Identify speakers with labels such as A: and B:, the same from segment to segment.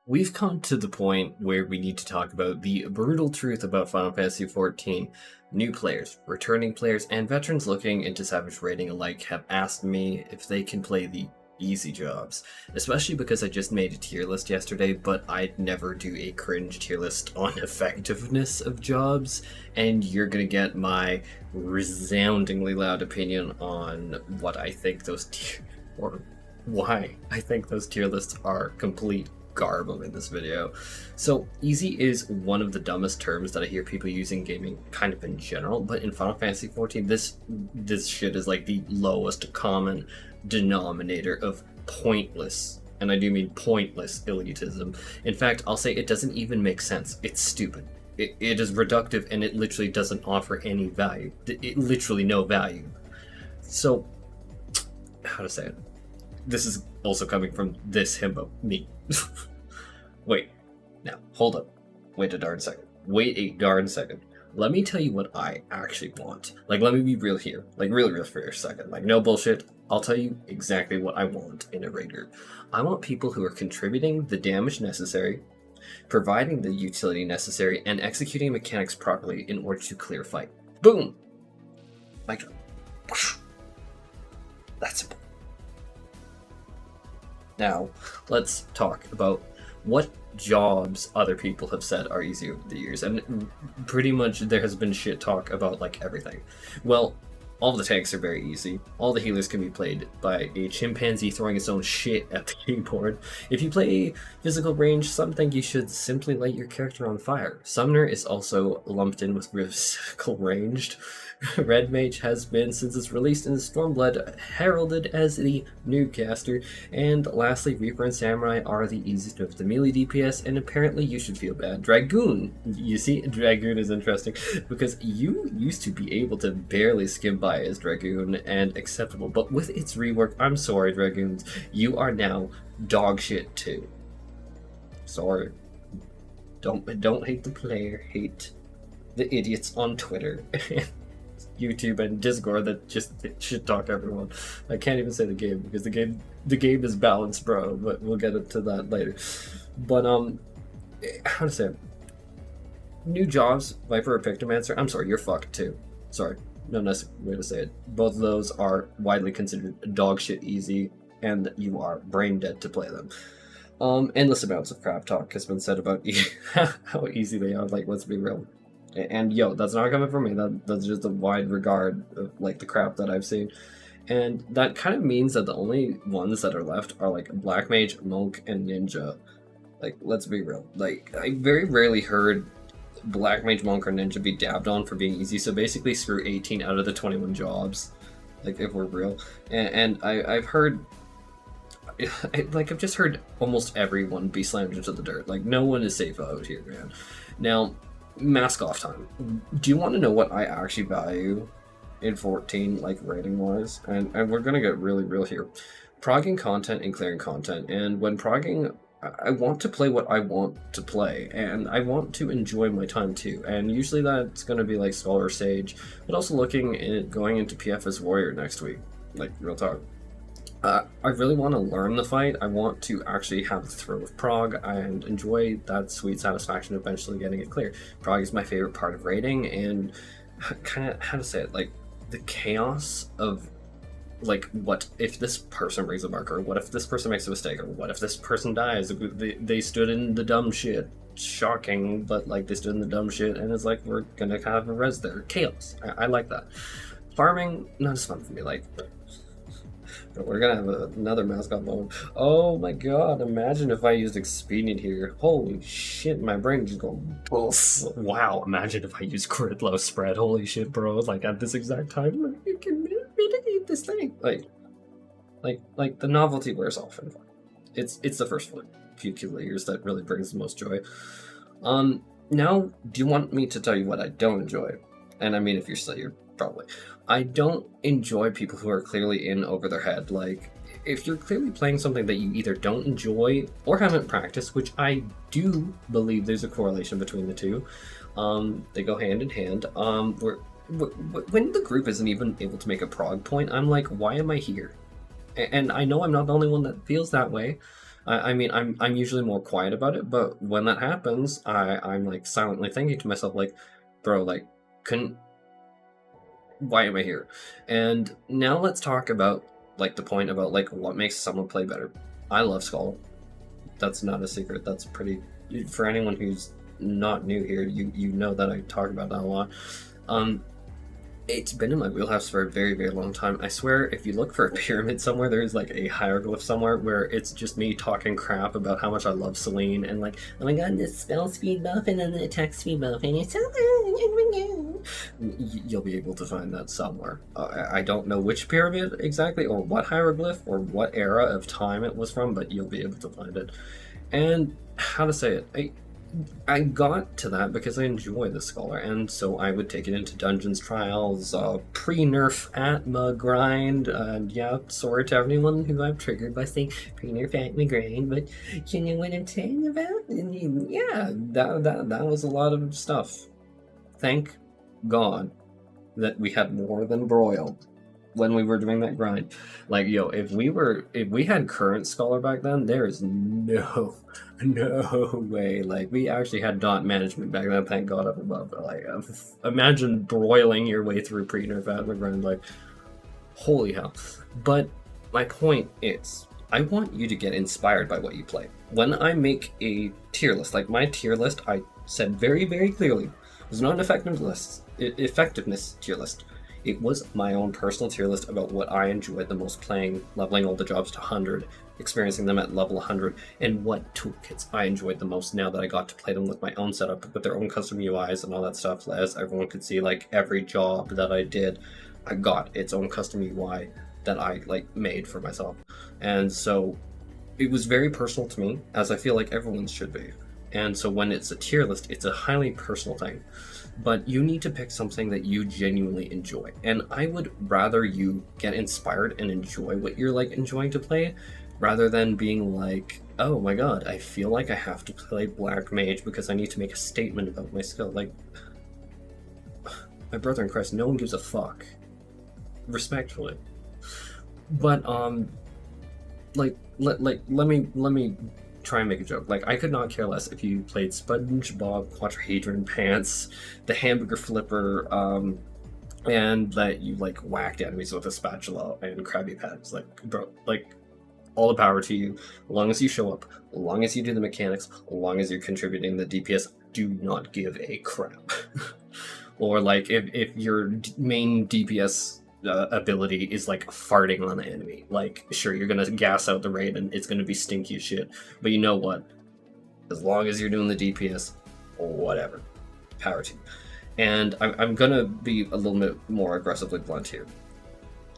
A: We've come to the point where we need to talk about the brutal truth about Final Fantasy XIV. New players, returning players, and veterans looking into Savage Raiding alike have asked me if they can play the easy jobs, especially because I just made a tier list yesterday, but I'd never do a cringe tier list on effectiveness of jobs, and you're gonna get my resoundingly loud opinion on what I think those or why I think those tier lists are complete garble in this video. So easy is one of the dumbest terms that I hear people using gaming kind of in general, but in Final Fantasy XIV this shit is like the lowest common denominator of pointless, and I do mean pointless, elitism. In fact, I'll say it doesn't even make sense. It's stupid. It is reductive, and it literally doesn't offer any value. Literally no value. So, how to say it? This is also coming from this himbo, me. Wait, now, hold up. Wait a darn second. Let me tell you what I actually want. Like, let me be real here. Like, really real for a second. Like, no bullshit. I'll tell you exactly what I want in a raid group. I want people who are contributing the damage necessary, providing the utility necessary, and executing mechanics properly in order to clear a fight. Boom! Mic drop. That's simple. Now, let's talk about what jobs other people have said are easy over the years, and pretty much there has been shit talk about like everything. Well, all the tanks are very easy. All the healers can be played by a chimpanzee throwing its own shit at the keyboard. If you play physical range, some think you should simply light your character on fire. Summoner is also lumped in with physical ranged. Red Mage has been, since its release in Stormblood, heralded as the new caster. And lastly, Reaper and Samurai are the easiest of the melee DPS, and apparently you should feel bad. Dragoon! You see, Dragoon is interesting, because you used to be able to barely skim by as Dragoon and acceptable, but with its rework, I'm sorry Dragoons, you are now dog shit too. Sorry. Don't hate the player, hate the idiots on Twitter. YouTube and Discord that just shit talk everyone. I can't even say the game because the game is balanced, bro. But we'll get into that later. But how to say it? New jobs, Viper or Pictomancer. I'm sorry, you're fucked too. Sorry, no nice way to say it. Both of those are widely considered dog shit easy, and you are brain dead to play them. Endless amounts of crap talk has been said about how easy they are. Like, let's be real. And yo, that's not coming from me. That's just a wide regard of like the crap that I've seen, and that kind of means that the only ones that are left are like Black Mage, Monk, and Ninja. Like, let's be real. Like, I very rarely heard Black Mage, Monk, or Ninja be dabbed on for being easy. So basically, screw 18 out of the 21 jobs. Like, if we're real, and I've heard. I've just heard almost everyone be slammed into the dirt. Like, no one is safe out here, man. Now, mask off time. Do you want to know what I actually value in 14, like rating wise? And we're gonna get really real here. Progging content and clearing content. And when progging, I want to play what I want to play, and I want to enjoy my time too. And usually that's gonna be like Scholar Sage, but also looking at going into PF as Warrior next week. Like, real talk. I really want to learn the fight. I want to actually have the thrill of Prog and enjoy that sweet satisfaction of eventually getting it clear. Prog is my favorite part of raiding, and kind of, how to say it, like the chaos of like, what if this person brings a marker? What if this person makes a mistake? Or what if this person dies? They stood in the dumb shit. Shocking, but like they stood in the dumb shit, and it's like, we're gonna have a res there. Chaos. I like that. Farming, not as fun for me. Like, we're gonna have another mascot moment. Oh my god, imagine if I used Expedient here. Holy shit, my brain just going pulse. Wow, imagine if I used Critlow Spread. Holy shit, bro. Like, at this exact time, like, you can mitigate this thing. Like the novelty wears off in fun. It's the first few years that really brings the most joy. Now, do you want me to tell you what I don't enjoy? And I mean, if you're still here, probably. I don't enjoy people who are clearly in over their head. Like, if you're clearly playing something that you either don't enjoy or haven't practiced, which I do believe there's a correlation between the two, they go hand in hand. When the group isn't even able to make a prog point, I'm like, why am I here? And I know I'm not the only one that feels that way. I mean, I'm usually more quiet about it, but when that happens, I'm like silently thinking to myself, like, bro, like, couldn't. Why am I here? And now let's talk about like the point about like what makes someone play better. I love Skull. That's not a secret. That's pretty for anyone who's not new here. You know that I talk about that a lot. Um, it's been in my wheelhouse for a very, very long time. I swear, if you look for a pyramid somewhere, there's like a hieroglyph somewhere where it's just me talking crap about how much I love Celine and like, oh my god, this spell speed buff and then the attack speed buff and it's so you'll be able to find that somewhere. I don't know which pyramid exactly or what hieroglyph or what era of time it was from, but you'll be able to find it. And how to say it? I got to that because I enjoy the Scholar, and so I would take it into dungeons, trials, pre-nerf Atma grind, and yeah, sorry to everyone who I've triggered by saying pre-nerf Atma grind, but you know what I'm saying about? Yeah, that was a lot of stuff. Thank God that we had more than Broil when we were doing that grind. Like, yo, if we had current Scholar back then, there is no way. Like, we actually had dot management back then, thank God up above. Like, imagine broiling your way through pre-nerf Atma grind, like, holy hell. But my point is, I want you to get inspired by what you play. When I make a tier list, like my tier list, I said very, very clearly, was not an effectiveness tier list. It was my own personal tier list about what I enjoyed the most playing, leveling all the jobs to 100, experiencing them at level 100, and what toolkits I enjoyed the most now that I got to play them with my own setup, with their own custom UIs and all that stuff, as everyone could see, like, every job that I did, I got its own custom UI that I, like, made for myself. And so, it was very personal to me, as I feel like everyone's should be. And so when it's a tier list, it's a highly personal thing. But you need to pick something that you genuinely enjoy. And I would rather you get inspired and enjoy what you're like enjoying to play, rather than being like, oh my god, I feel like I have to play Black Mage because I need to make a statement about my skill. Like, my brother in Christ, no one gives a fuck. Respectfully. But, like, let me try and make a joke. Like, I could not care less if you played SpongeBob Quadrahedron Pants, the Hamburger Flipper, and that you, like, whacked enemies with a spatula and Krabby Patties. Like, bro, like, all the power to you. As long as you show up, as long as you do the mechanics, as long as you're contributing the DPS, do not give a crap. Or, like, if your main DPS ability is like farting on the enemy. Like, sure, you're gonna gas out the raid and it's gonna be stinky as shit, but you know what? As long as you're doing the DPS, whatever, power to you. And I'm gonna be a little bit more aggressively blunt here.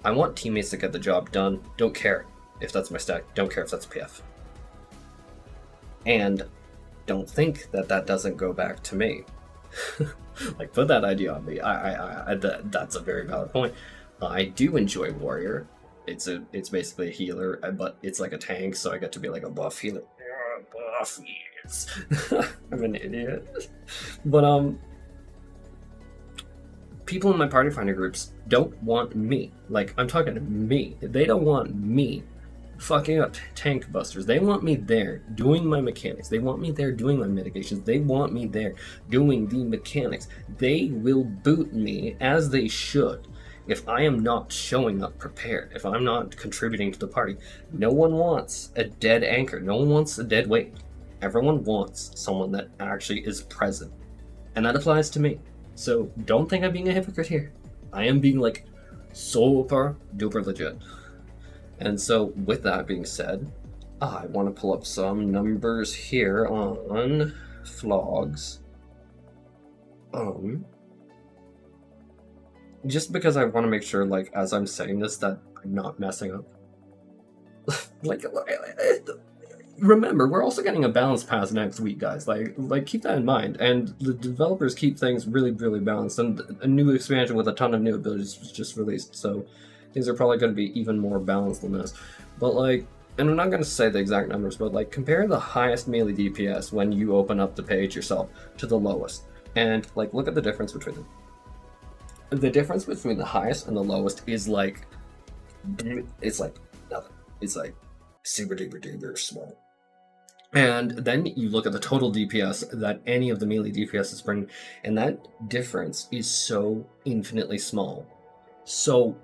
A: I want teammates to get the job done. Don't care if that's my stack. Don't care if that's PF. And don't think that that doesn't go back to me. Like, put that idea on me. That's a very valid point. I do enjoy Warrior. It's basically a healer, but it's like a tank, so I get to be like a buff healer. Buff, yes. I'm an idiot. But people in my party finder groups don't want me. Like, I'm talking to me. They don't want me fucking up tank busters. They want me there doing my mechanics. They want me there doing my mitigations. They want me there doing the mechanics. They will boot me, as they should, if I am not showing up prepared, if I'm not contributing to the party. No one wants a dead anchor. No one wants a dead weight. Everyone wants someone that actually is present. And that applies to me. So don't think I'm being a hypocrite here. I am being like super duper legit. And so with that being said, I want to pull up some numbers here on Flogs. Just because I want to make sure, like, as I'm saying this, that I'm not messing up. like, remember, we're also getting a balance pass next week, guys. Like, keep that in mind. And the developers keep things really, really balanced. And a new expansion with a ton of new abilities was just released, so things are probably going to be even more balanced than this. But, like, and I'm not going to say the exact numbers, but, like, compare the highest melee DPS when you open up the page yourself to the lowest. And, like, look at the difference between them. The difference between the highest and the lowest is like, it's like nothing. It's like super duper duper small. And then you look at the total DPS that any of the melee DPSs bring, and that difference is so infinitely small. So,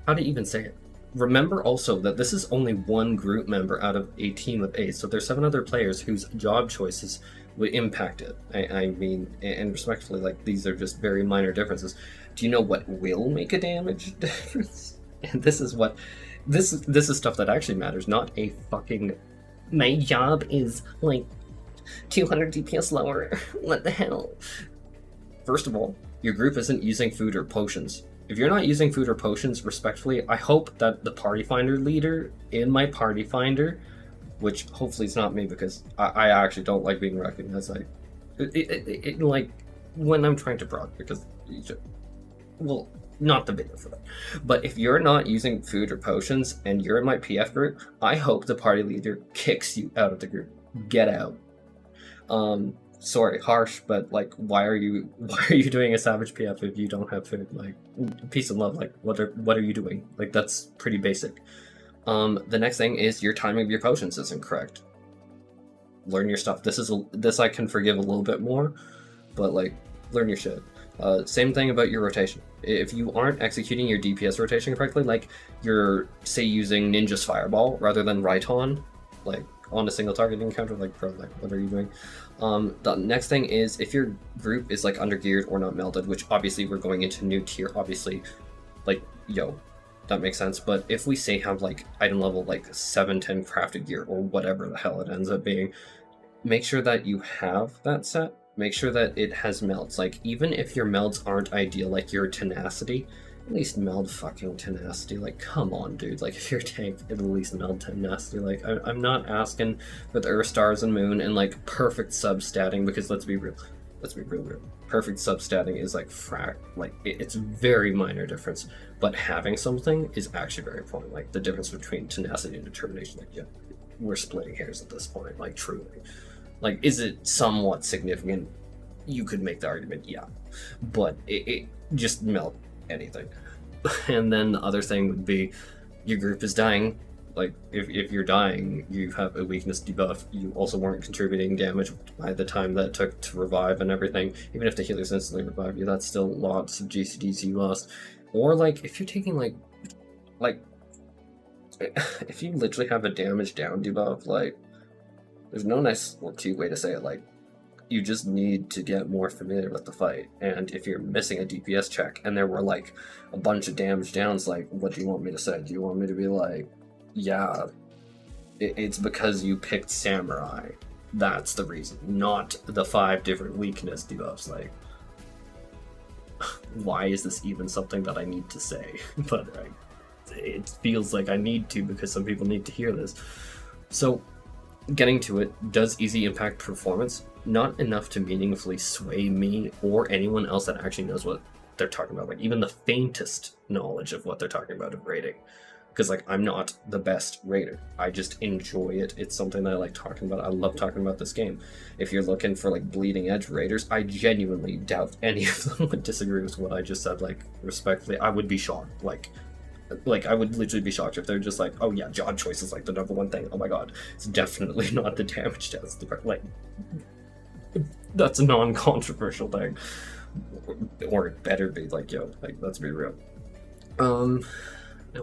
A: how do you even say it? Remember also that this is only one group member out of a team of 8, so there's 7 other players whose job choices would impact it. I mean, and respectfully, like, these are just very minor differences. Do you know what will make a damage difference? And this is what... This is stuff that actually matters, not a fucking... My job is, like, 200 DPS lower. What the hell? First of all, your group isn't using food or potions. If you're not using food or potions, respectfully, I hope that the party finder leader in my party finder, which hopefully it's not me because I actually don't like being recognized. Like when I'm trying to prog, because well, not the video for that. But if you're not using food or potions and you're in my PF group, I hope the party leader kicks you out of the group. Get out. Sorry, harsh, but like, why are you doing a savage PF if you don't have food? Like, peace and love. Like, what are you doing? Like, that's pretty basic. The next thing is your timing of your potions isn't correct. Learn your stuff. This I can forgive a little bit more, but like, learn your shit. Same thing about your rotation. If you aren't executing your DPS rotation correctly, like you're, say, using Ninja's Fireball rather than Raiton, like on a single target encounter, like bro, like what are you doing? The next thing is if your group is like undergeared or not melded, which obviously we're going into new tier, obviously, like, yo, that makes sense. But if we say have like item level like 7-10 crafted gear or whatever the hell it ends up being, make sure that you have that set. Make sure that it has melds. Like, even if your melds aren't ideal, like your tenacity, at least meld fucking tenacity. Like, come on, dude. Like, if you're a tank, at least meld tenacity. Like, I'm not asking for the Earth, Stars, and Moon and like perfect substatting, because let's be real. Perfect substatting is like it's very minor difference, but having something is actually very important. Like the difference between tenacity and determination. Like, yeah, we're splitting hairs at this point. Like, truly. Like, is it somewhat significant? You could make the argument, yeah. But it just melt anything. And then the other thing would be your group is dying. Like, if you're dying, you have a weakness debuff. You also weren't contributing damage by the time that it took to revive and everything. Even if the healers instantly revive you, that's still lots of GCDs you lost. Or, like, if you're taking, like, if you literally have a damage down debuff, like, there's no nice or cute way to say it. Like, you just need to get more familiar with the fight. And if you're missing a DPS check and there were like a bunch of damage downs, like, what do you want me to say? Do you want me to be like, yeah, it's because you picked Samurai. That's the reason, not the 5 different weakness debuffs. Like, why is this even something that I need to say? But it feels like I need to because some people need to hear this. So, getting to it, does easy impact performance? Not enough to meaningfully sway me or anyone else that actually knows what they're talking about, like even the faintest knowledge of what they're talking about of raiding. Because like, I'm not the best raider. I just enjoy it. It's something that I like talking about. I love talking about this game. If you're looking for like bleeding edge raiders, I genuinely doubt any of them would disagree with what I just said. Like, respectfully, I would be shocked. Like, I would literally be shocked if they're just like, oh yeah, job choice is like the #1 thing. Oh my god, it's definitely not the damage test. Like, that's a non-controversial thing. Or it better be, like, yo, like, let's be real. And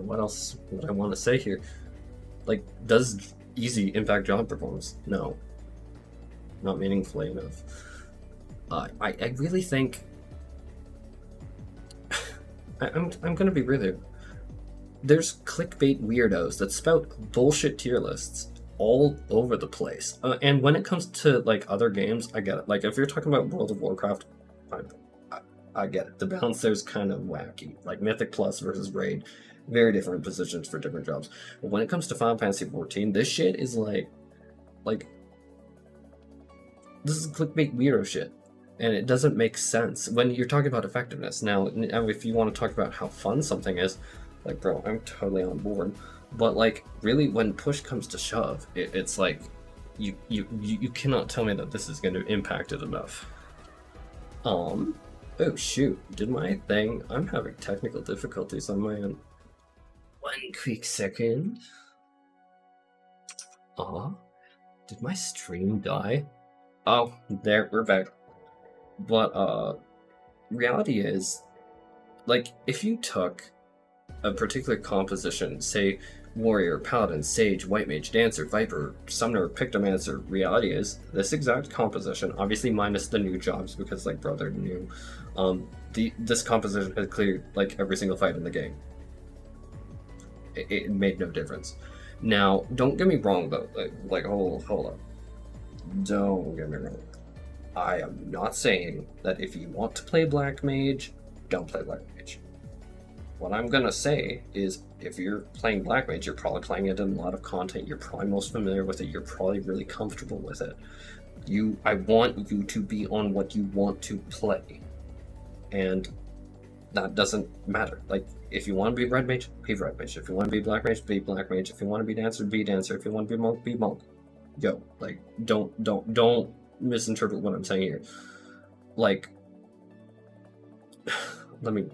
A: what else would I want to say here? Like, does easy impact job performance? No. Not meaningfully enough. I really think... I'm gonna be real here. There's clickbait weirdos that spout bullshit tier lists all over the place. And when it comes to like other games, I get it. Like if you're talking about World of Warcraft, I get it. The balance there's kind of wacky. Like Mythic Plus versus Raid, very different positions for different jobs. But when it comes to Final Fantasy XIV, this shit is like this is clickbait weirdo shit. And it doesn't make sense when you're talking about effectiveness. Now, if you want to talk about how fun something is, like, bro, I'm totally on board. But like, really, when push comes to shove, it's like you cannot tell me that this is going to impact it enough. Oh shoot, did my thing? I'm having technical difficulties on my end. One quick second. Did my stream die? Oh, there, we're back. But, reality is, like, if you took a particular composition, say, warrior, paladin, sage, white mage, dancer, viper, summoner, pictomancer, reality is, this exact composition, obviously minus the new jobs, because, like, bro, they're new, this composition has cleared, like, every single fight in the game. It made no difference. Now, don't get me wrong, though, hold up. Don't get me wrong. I am not saying that if you want to play Black Mage, don't play Black Mage. What I'm gonna say is, if you're playing Black Mage, you're probably playing it in a lot of content, you're probably most familiar with it, you're probably really comfortable with it. I want you to be on what you want to play. And that doesn't matter. Like, if you want to be Red Mage, be Red Mage. If you want to be Black Mage, be Black Mage. If you want to be Dancer, be Dancer. If you want to be Monk, be Monk. Yo, like, don't misinterpret what I'm saying here. Like, let me...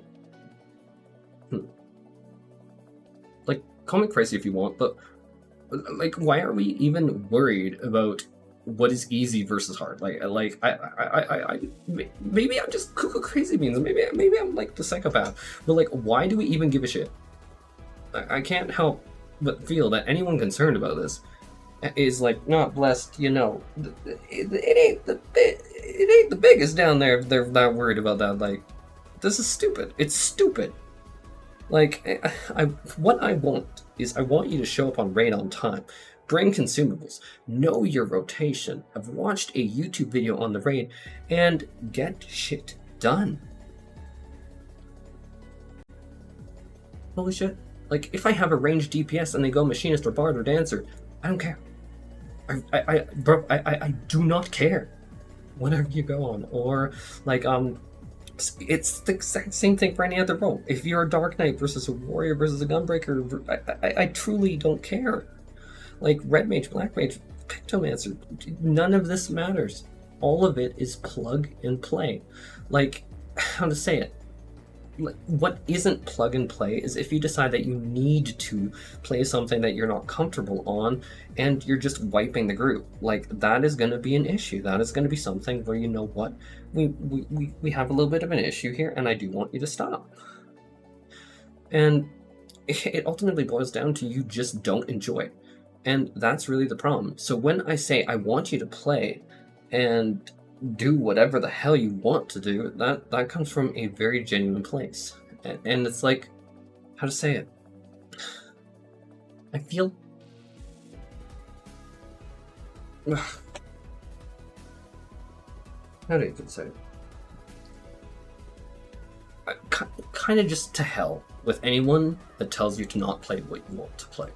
A: Like, call me crazy if you want, but, like, why are we even worried about what is easy versus hard? Maybe I'm just cuckoo crazy beans. Maybe I'm like the psychopath. But, like, why do we even give a shit? I can't help but feel that anyone concerned about this is, like, not blessed, you know. It ain't the biggest down there if they're not worried about that. Like, this is stupid. It's stupid. Like, what I want is, I want you to show up on raid on time, bring consumables, know your rotation, have watched a YouTube video on the raid, and get shit done. Holy shit. Like, if I have a ranged DPS and they go machinist or bard or dancer, I don't care. I do not care. Whatever you go on. Or, like, it's the exact same thing for any other role. If you're a Dark Knight versus a Warrior versus a Gunbreaker, I truly don't care. Like, Red Mage, Black Mage, Pictomancer, none of this matters. All of it is plug and play. Like, how to say it? Like, what isn't plug and play is if you decide that you need to play something that you're not comfortable on and you're just wiping the group. Like, that is going to be an issue. That is going to be something where, you know what, we have a little bit of an issue here, and I do want you to stop. And it ultimately boils down to you just don't enjoy it. And that's really the problem. So when I say I want you to play and do whatever the hell you want to do, that comes from a very genuine place. And it's like, how to say it? I feel... How do you even say it? Kind of just to hell with anyone that tells you to not play what you want to play.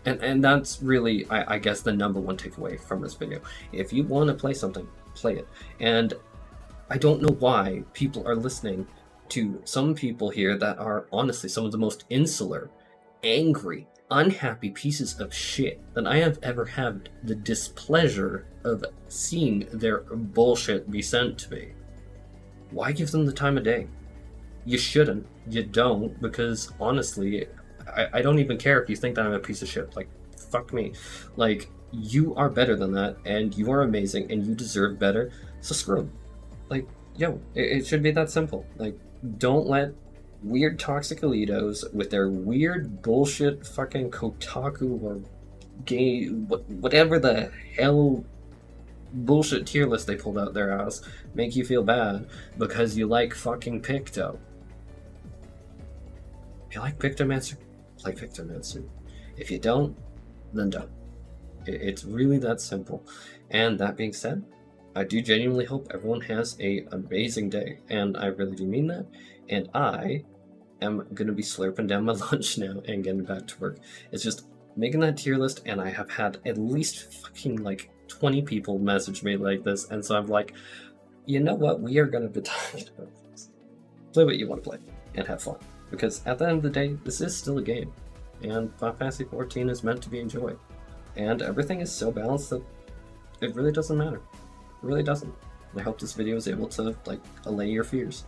A: And that's really, I guess, the number one takeaway from this video. If you want to play something, play it. And I don't know why people are listening to some people here that are honestly some of the most insular, angry, unhappy pieces of shit that I have ever had the displeasure of seeing their bullshit be sent to me. Why give them the time of day? You shouldn't. You don't, because honestly, I don't even care if you think that I'm a piece of shit. Like, fuck me. Like, you are better than that, and you are amazing, and you deserve better, so screw them. Like, yo, it should be that simple. Like, don't let weird toxic elitos with their weird bullshit fucking Kotaku or gay, whatever the hell bullshit tier list they pulled out their ass make you feel bad because you like fucking Picto. If you like Pictomancer, play Pictomancer. If you don't, then don't. It's really that simple. And that being said, I do genuinely hope everyone has an amazing day, and I really do mean that. And I am gonna be slurping down my lunch now and getting back to work. It's just making that tier list, and I have had at least fucking like 20 people message me like this, and so I'm like, you know what, we are gonna be talking about this. Play what you want to play and have fun, because at the end of the day, this is still a game, and Final Fantasy XIV is meant to be enjoyed. And everything is so balanced that it really doesn't matter. It really doesn't. And I hope this video is able to, like, allay your fears.